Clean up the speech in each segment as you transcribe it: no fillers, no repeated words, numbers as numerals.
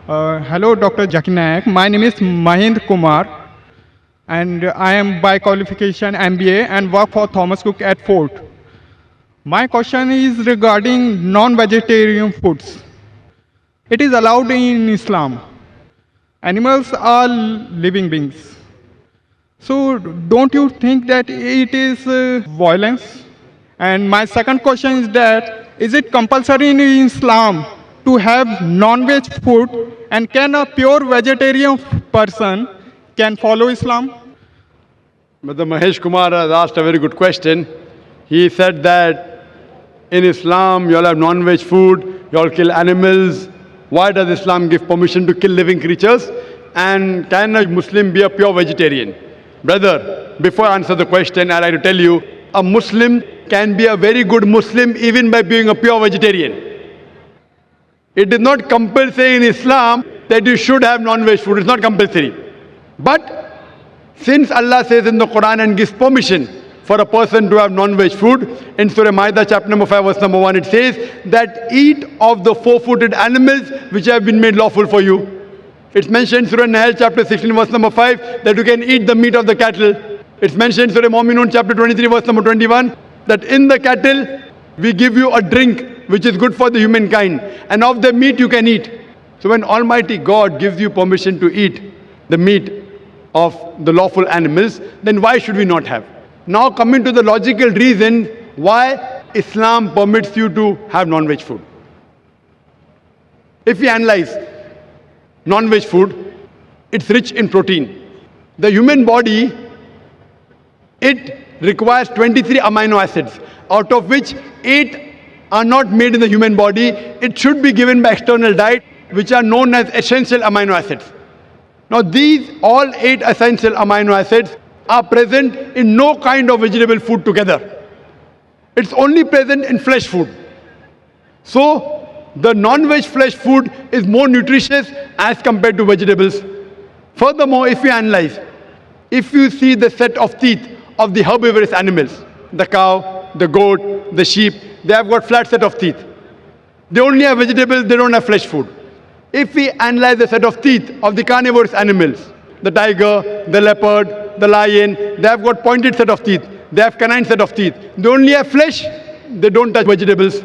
Hello, Dr. Jaki Nayak. My name is Mahind Kumar, and I am by qualification MBA and work for Thomas Cook at Fort. My question is regarding non-vegetarian foods. It is allowed in Islam. Animals are living beings. So, don't you think that it is violence? And my second question is that is it compulsory in Islam to have non-veg food, and can a pure vegetarian person can follow Islam? Mr. Mahesh Kumar has asked a very good question. He said that in Islam you all have non-veg food, you all kill animals. Why does Islam give permission to kill living creatures? And can a Muslim be a pure vegetarian? Brother, before I answer the question, I'd like to tell you, a Muslim can be a very good Muslim even by being a pure vegetarian. It is not compulsory in Islam that you should have non-veg food. It's not compulsory. But since Allah says in the Quran and gives permission for a person to have non-veg food, in Surah Ma'idah chapter number 5 verse number 1 it says that eat of the four-footed animals which have been made lawful for you. It's mentioned in Surah Nahl chapter 16 verse number 5 that you can eat the meat of the cattle. It's mentioned in Surah Mu'minun chapter 23 verse number 21 that in the cattle we give you a drink which is good for the humankind, and of the meat you can eat. So when Almighty God gives you permission to eat the meat of the lawful animals, then why should we not have? Now coming to the logical reason why Islam permits you to have non-veg food. If we analyze non-veg food, it's rich in protein. The human body, it requires 23 amino acids, out of which 8 are not made in the human body. It should be given by external diet, which are known as essential amino acids. Now these all 8 essential amino acids are present in no kind of vegetable food together. It's only present in flesh food. So the non-veg flesh food is more nutritious as compared to vegetables. Furthermore, if you analyze, if you see the set of teeth of the herbivorous animals, the cow, the goat, the sheep, they have got flat set of teeth. They only have vegetables, they don't have flesh food. If we analyze the set of teeth of the carnivorous animals, the tiger, the leopard, the lion, they have got pointed set of teeth. They have canine set of teeth. They only have flesh, they don't touch vegetables.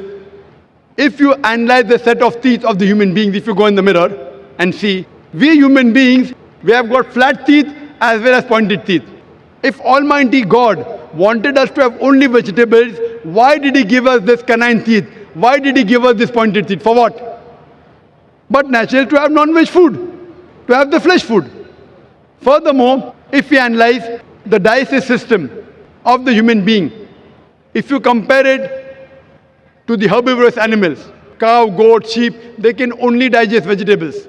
If you analyze the set of teeth of the human beings, if you go in the mirror and see, we human beings, we have got flat teeth as well as pointed teeth. If Almighty God wanted us to have only vegetables, why did He give us this canine teeth? Why did He give us this pointed teeth? For what? But naturally to have non-veg food, to have the flesh food. Furthermore, if we analyze the digestive system of the human being, if you compare it to the herbivorous animals, cow, goat, sheep, they can only digest vegetables.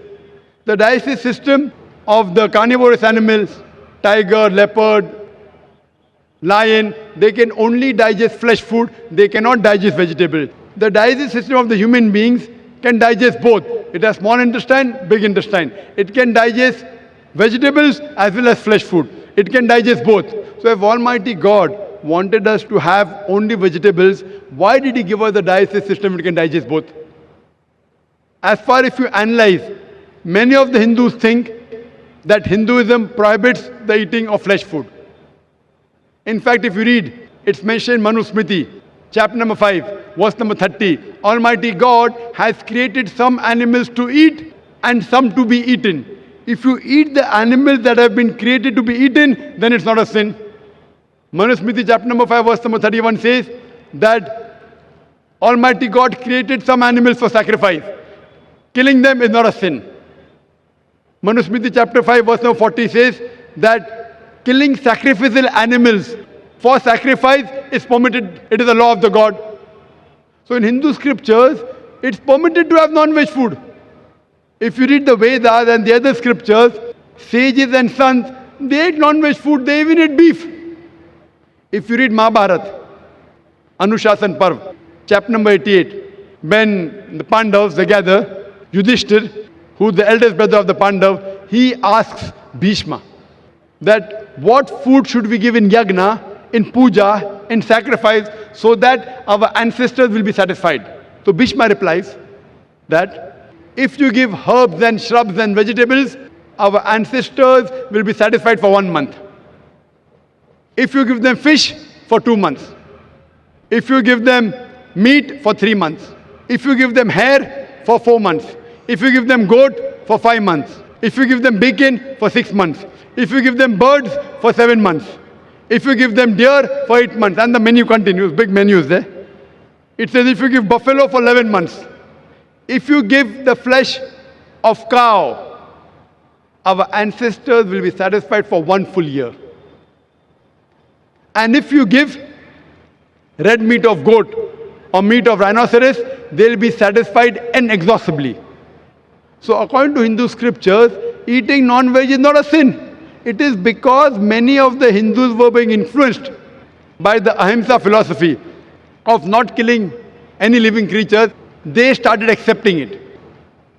The digestive system of the carnivorous animals, tiger, leopard, lion, they can only digest flesh food, they cannot digest vegetables. The digestive system of the human beings can digest both. It has small intestine, big intestine. It can digest vegetables as well as flesh food. It can digest both. So if Almighty God wanted us to have only vegetables, why did He give us the digestive system which can digest both? As far if you analyze, many of the Hindus think that Hinduism prohibits the eating of flesh food. In fact, if you read, it's mentioned in Manu Smriti, chapter number 5, verse number 30. Almighty God has created some animals to eat and some to be eaten. If you eat the animals that have been created to be eaten, then it's not a sin. Manu Smriti, chapter number 5, verse number 31 says that Almighty God created some animals for sacrifice. Killing them is not a sin. Manu Smriti, chapter 5, verse number 40 says that killing sacrificial animals for sacrifice is permitted. It is the law of the God. So in Hindu scriptures, it's permitted to have non-veg food. If you read the Vedas and the other scriptures, sages and sons, they ate non-veg food, they even ate beef. If you read Mahabharata, Anushasan Parv, chapter number 88, when the Pandavas, they gather, Yudhishthir, who's the eldest brother of the Pandav, he asks Bhishma that what food should we give in yagna, in puja, in sacrifice, so that our ancestors will be satisfied. So Bhishma replies that if you give herbs and shrubs and vegetables, our ancestors will be satisfied for 1 month. If you give them fish, for 2 months. If you give them meat, for 3 months. If you give them hair, for 4 months. If you give them goat, for 5 months. If you give them bacon, for 6 months. If you give them birds, for 7 months. If you give them deer, for 8 months. And the menu continues, big menu is there. It says if you give buffalo for 11 months. If you give the flesh of cow, our ancestors will be satisfied for 1 full year. And if you give red meat of goat or meat of rhinoceros, they'll be satisfied inexhaustibly. So according to Hindu scriptures, eating non-veg is not a sin. It is because many of the Hindus were being influenced by the Ahimsa philosophy of not killing any living creatures. They started accepting it.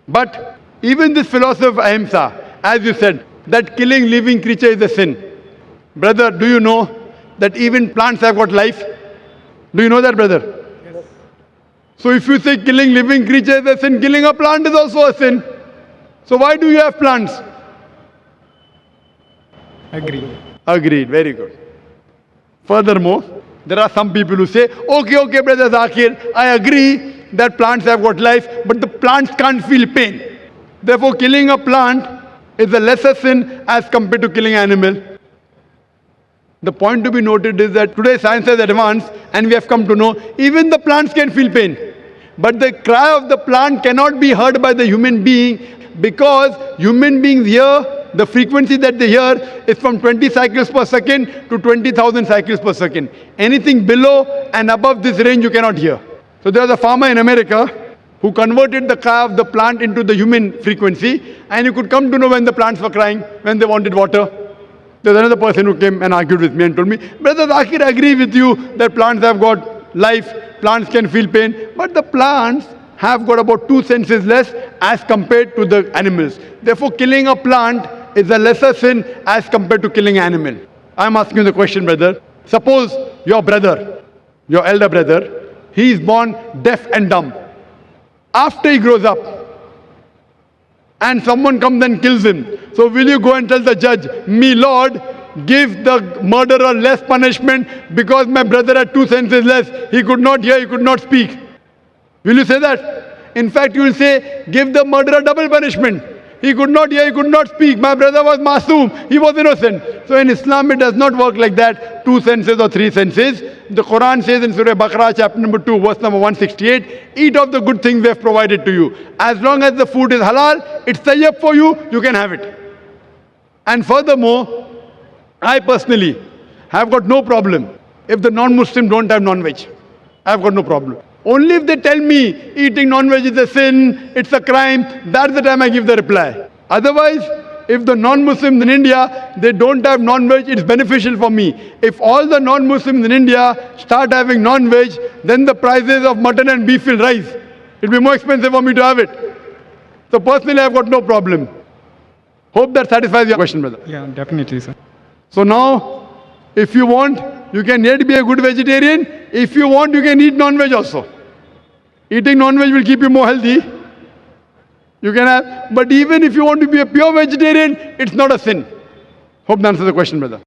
But even this philosophy of Ahimsa, as you said, that killing living creature is a sin. Brother, do you know that even plants have got life? Do you know that, brother? Yes. So if you say killing living creature is a sin, killing a plant is also a sin. So why do you have plants? Agreed. Agreed. Very good. Furthermore, there are some people who say, okay, brother Zakir, I agree that plants have got life, but the plants can't feel pain. Therefore, killing a plant is a lesser sin as compared to killing an animal. The point to be noted is that today science has advanced and we have come to know even the plants can feel pain. But the cry of the plant cannot be heard by the human being because human beings hear, the frequency that they hear is from 20 cycles per second to 20,000 cycles per second. Anything below and above this range you cannot hear. So there was a farmer in America who converted the cry of the plant into the human frequency, and you could come to know when the plants were crying, when they wanted water. There's another person who came and argued with me and told me, Brother Zakir, I agree with you that plants have got life, plants can feel pain, but the plants have got about 2 senses less as compared to the animals. Therefore, killing a plant is a lesser sin as compared to killing an animal. I'm asking you the question, brother. Suppose your brother, your elder brother, he is born deaf and dumb. After he grows up, and someone comes and kills him. So will you go and tell the judge, me Lord, give the murderer less punishment because my brother had 2 senses less. He could not hear, he could not speak. Will you say that? In fact, you will say, give the murderer double punishment. He could not hear, he could not speak. My brother was masoom, he was innocent. So in Islam, it does not work like that, 2 senses or 3 senses. The Quran says in Surah Baqarah, chapter number 2, verse number 168, eat of the good things we have provided to you. As long as the food is halal, it's tayyib for you, you can have it. And furthermore, I personally have got no problem if the non-Muslim don't have non-veg. I've got no problem. Only if they tell me eating non-veg is a sin, it's a crime, that's the time I give the reply. Otherwise, if the non-Muslims in India, they don't have non-veg, it's beneficial for me. If all the non-Muslims in India start having non-veg, then the prices of mutton and beef will rise. It'll be more expensive for me to have it. So personally, I've got no problem. Hope that satisfies your question, brother. Yeah, definitely, sir. So now, if you want, you can yet be a good vegetarian. If you want, you can eat non-veg also. Eating non-veg will keep you more healthy. You can have, but even if you want to be a pure vegetarian, it's not a sin. Hope that answers the question, brother.